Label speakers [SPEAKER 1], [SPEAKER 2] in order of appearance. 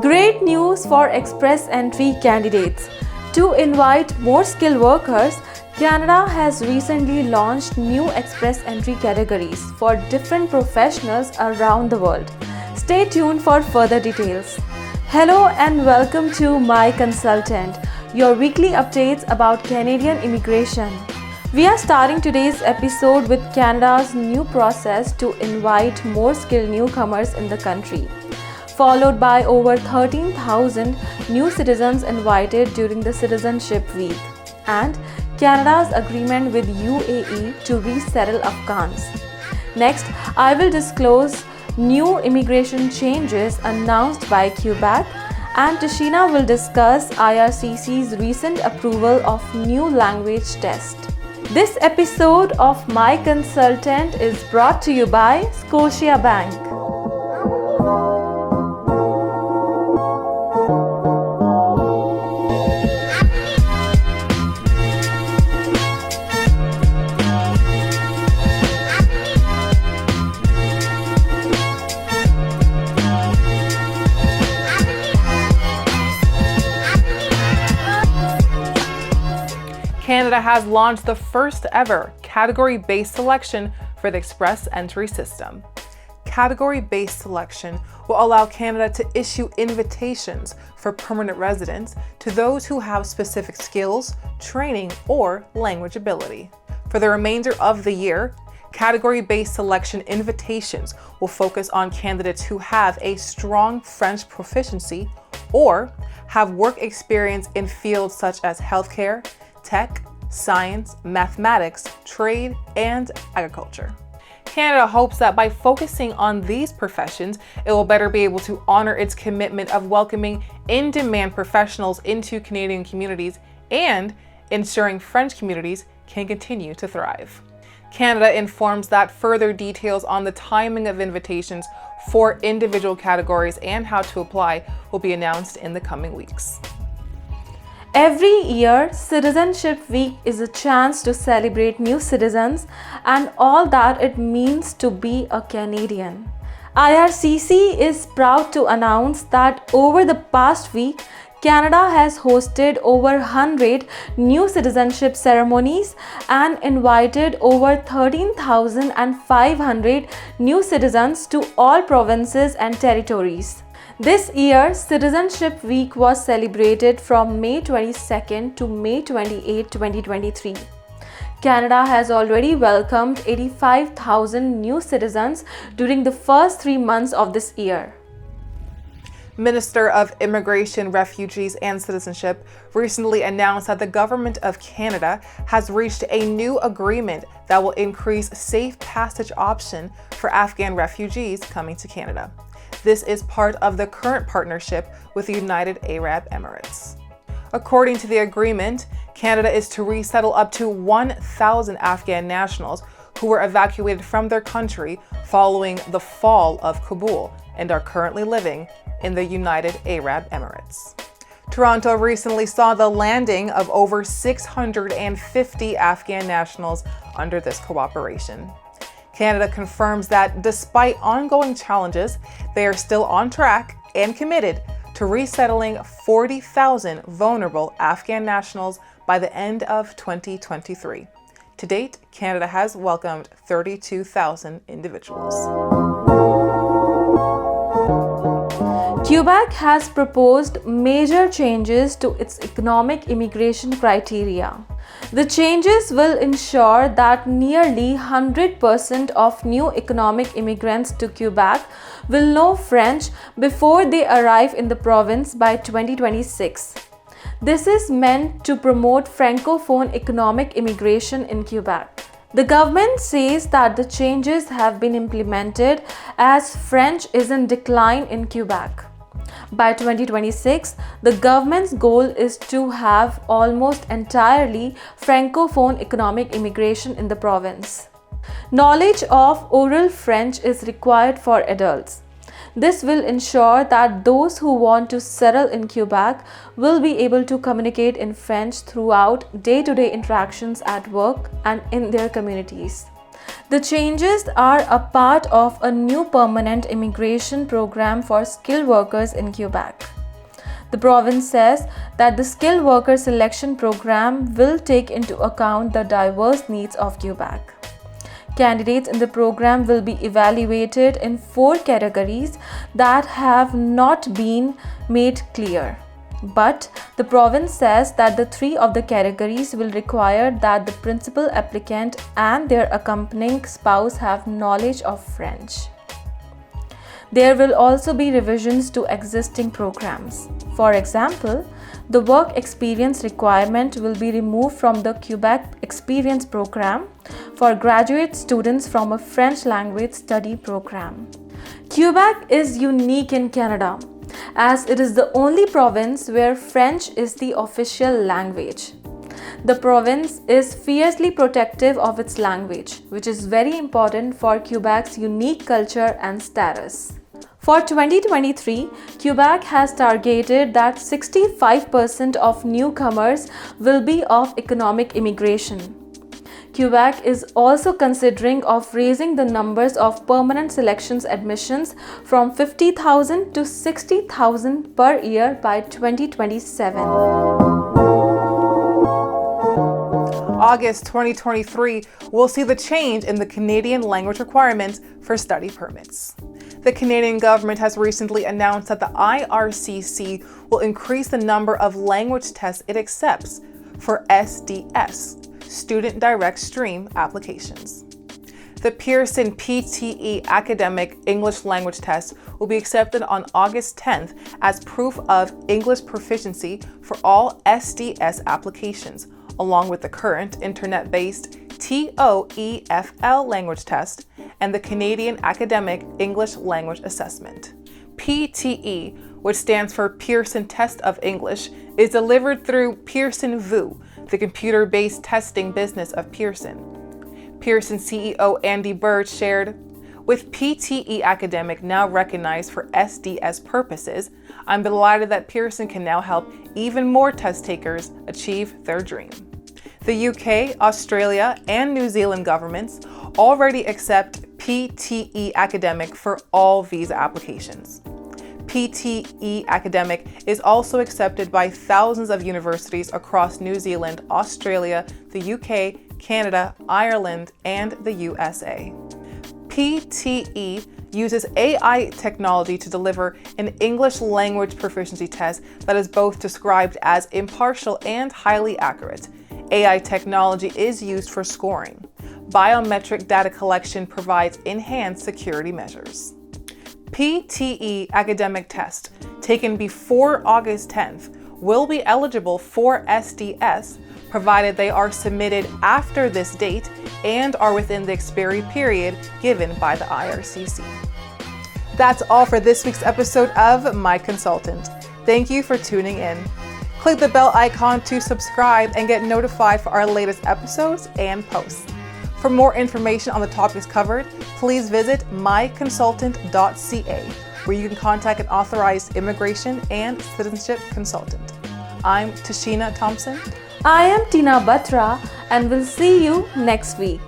[SPEAKER 1] Great news for express entry candidates. To invite more skilled workers, Canada has recently launched new express entry categories for different professionals around the world. Stay tuned for further details. Hello and welcome to My Consultant, your weekly updates about Canadian immigration. We are starting today's episode with Canada's new process to invite more skilled newcomers in the country, followed by over 13,000 new citizens invited during the Citizenship Week, and Canada's agreement with UAE to resettle Afghans. Next, I will disclose new immigration changes announced by Quebec, and Tashina will discuss IRCC's recent approval of new language test. This episode of My Consultant is brought to you by Scotiabank.
[SPEAKER 2] Canada has launched the first ever category-based selection for the express entry system. Category-based selection will allow Canada to issue invitations for permanent residents to those who have specific skills, training, or language ability. For the remainder of the year, category-based selection invitations will focus on candidates who have a strong French proficiency or have work experience in fields such as healthcare, tech, science, mathematics, trade, and agriculture. Canada hopes that by focusing on these professions, it will better be able to honor its commitment of welcoming in-demand professionals into Canadian communities and ensuring French communities can continue to thrive. Canada informs that further details on the timing of invitations for individual categories and how to apply will be announced in the coming weeks.
[SPEAKER 1] Every year, Citizenship Week is a chance to celebrate new citizens and all that it means to be a Canadian. IRCC is proud to announce that over the past week, Canada has hosted over 100 new citizenship ceremonies and invited over 13,500 new citizens to all provinces and territories. This year, Citizenship Week was celebrated from May 22nd to May 28, 2023. Canada has already welcomed 85,000 new citizens during the first 3 months of this year.
[SPEAKER 2] Minister of Immigration, Refugees and Citizenship recently announced that the Government of Canada has reached a new agreement that will increase safe passage option for Afghan refugees coming to Canada. This is part of the current partnership with the United Arab Emirates. According to the agreement, Canada is to resettle up to 1,000 Afghan nationals who were evacuated from their country following the fall of Kabul and are currently living in the United Arab Emirates. Toronto recently saw the landing of over 650 Afghan nationals under this cooperation. Canada confirms that despite ongoing challenges, they are still on track and committed to resettling 40,000 vulnerable Afghan nationals by the end of 2023. To date, Canada has welcomed 32,000 individuals.
[SPEAKER 1] Quebec has proposed major changes to its economic immigration criteria. The changes will ensure that nearly 100% of new economic immigrants to Quebec will know French before they arrive in the province by 2026. This is meant to promote Francophone economic immigration in Quebec. The government says that the changes have been implemented as French is in decline in Quebec. By 2026, the government's goal is to have almost entirely Francophone economic immigration in the province. Knowledge of oral French is required for adults. This will ensure that those who want to settle in Quebec will be able to communicate in French throughout day-to-day interactions at work and in their communities. The changes are a part of a new permanent immigration program for skilled workers in Quebec. The province says that the skilled worker selection program will take into account the diverse needs of Quebec. Candidates in the program will be evaluated in 4 categories that have not been made clear. But the province says that the 3 of the categories will require that the principal applicant and their accompanying spouse have knowledge of French. There will also be revisions to existing programs. For example, the work experience requirement will be removed from the Quebec Experience Program for graduate students from a French language study program. Quebec is unique in Canada, as it is the only province where French is the official language. The province is fiercely protective of its language, which is very important for Quebec's unique culture and status. For 2023, Quebec has targeted that 65% of newcomers will be of economic immigration. Quebec is also considering of raising the numbers of permanent selections admissions from 50,000 to 60,000 per year by 2027.
[SPEAKER 2] August 2023 will see the change in the Canadian language requirements for study permits. The Canadian government has recently announced that the IRCC will increase the number of language tests it accepts for SDS, Student Direct Stream applications. The Pearson PTE Academic English Language Test will be accepted on August 10th as proof of English proficiency for all SDS applications, along with the current internet-based TOEFL language test and the Canadian Academic English Language Assessment. PTE, which stands for Pearson Test of English, is delivered through Pearson VUE, the computer-based testing business of Pearson. Pearson CEO Andy Bird shared, "With PTE Academic now recognized for SDS purposes, I'm delighted that Pearson can now help even more test takers achieve their dream." The UK, Australia, and New Zealand governments already accept PTE Academic for all visa applications. PTE Academic is also accepted by thousands of universities across New Zealand, Australia, the UK, Canada, Ireland, and the USA. PTE uses AI technology to deliver an English language proficiency test that is both described as impartial and highly accurate. AI technology is used for scoring. Biometric data collection provides enhanced security measures. PTE academic test taken before August 10th will be eligible for SDS, provided they are submitted after this date and are within the expiry period given by the IRCC. That's all for this week's episode of My Consultant. Thank you for tuning in. Click the bell icon to subscribe and get notified for our latest episodes and posts. For more information on the topics covered, please visit MyConsultant.ca, where you can contact an authorized immigration and citizenship consultant. I'm Tashina Thompson.
[SPEAKER 1] I am Tina Batra, and we'll see you next week.